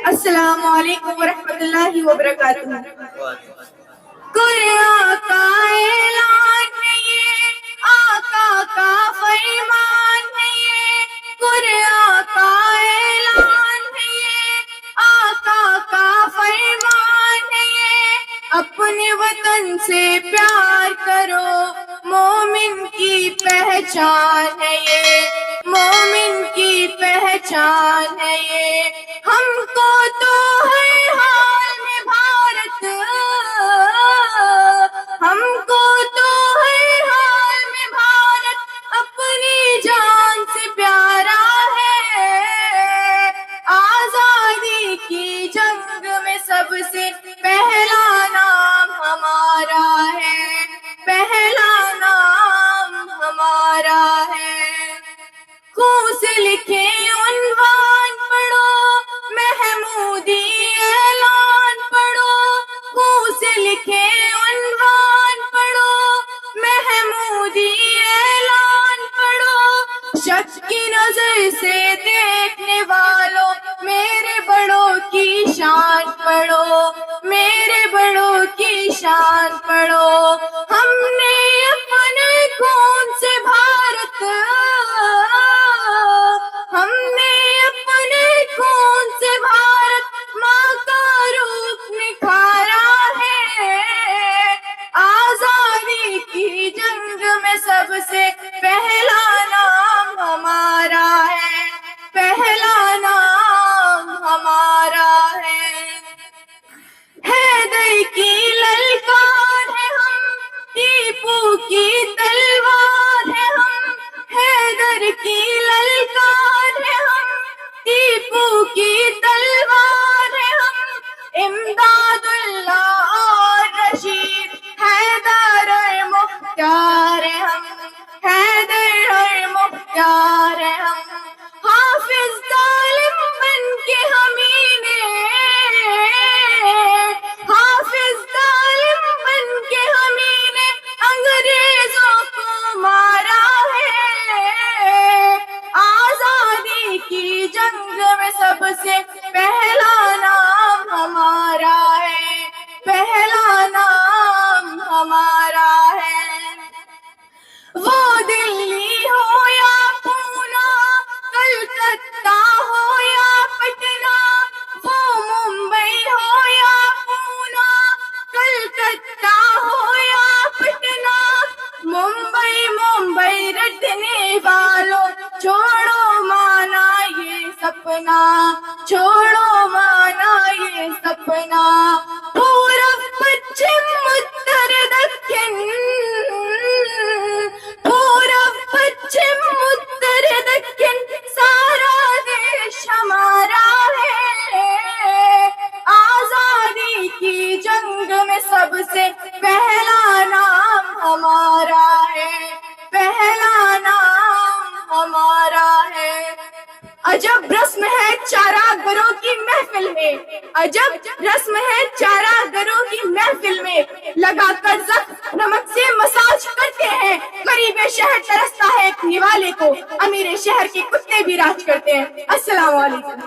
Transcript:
السلام علیکم ورحمۃ اللہ وبرکاتہ۔ کوئی آقا اعلان ہے یہ، آقا کا فرمان ہے یہ، کوئی آقا اعلان ہے یہ، آقا کا فرمان ہے یہ، اپنے وطن سے پیار کرو، مومن کی پہچان ہے یہ، مومن کی پہچان ہے یہ، ہم کو تو ہر حال میں بھارت، ہم کو تو ہر حال میں بھارت اپنی جان سے پیارا ہے، آزادی کی جنگ میں سب سے پہلا نام ہمارا ہے، پہلا نام ہمارا ہے۔ خون سے لکھے عنوان پڑھو، محمودی اعلان پڑھو، خون سے لکھے عنوان پڑھو، محمودی اعلان پڑھو، شک کی نظر سے دیکھنے والوں میرے بڑوں کی شان پڑھو، میرے بڑوں کی شان پڑھو، ہم نے اپنے خون سے بھارت، ہم نے اپنے خون سے بھارت ماں کا روپ نکھارا ہے، آزادی کی جنگ میں سب سے پہلا نام ہمارا ہے، پہلا نام ہمارا ہے۔ حیدر کی للکار ہے ہم، ٹیپو کی تلوار ہے ہم، حیدر کی للکار ہے ہم، ٹیپو کی تلوار ہے ہم، امداد اللہ اور رشید حیدر اور مختار ہے ہم، حیدر اور مختار ہے ہم، حافظ ظالم بن کے ہمیں نے، حافظ ظالم بن کے ہمیں نے انگریزوں کو مارا ہے، آزادی کی جنگ میں سب سے پہلا نام ہمارا ہے، پہلا نام ہمارا ہے۔ وہ دلی ہو یا پونا، کلکتہ ہو یا پٹنہ، وہ ممبئی ہو یا پونا، کلکتہ ہو یا پٹنہ، ممبئی ممبئی رٹنے والوں چھوڑو مانا یہ سپنا، چھوڑو مانا یہ سپنا، پورب پچھم اتر دکن، پورب پچھم اتر دکن، سارا دیش ہمارا ہے، آزادی کی جنگ میں سب سے پہلا نام ہمارا ہے، پہلا نام ہمارا ہے۔ عجب رسم ہے چارہ گروں کی محفل میں، عجب رسم ہے چارہ گروں کی محفل میں، لگا کر زخم نمک سے مساج کرتے ہیں، غریب شہر ترستا ہے ایک نوالے کو، امیر شہر کے کتے بھی راج کرتے ہیں۔ السلام علیکم۔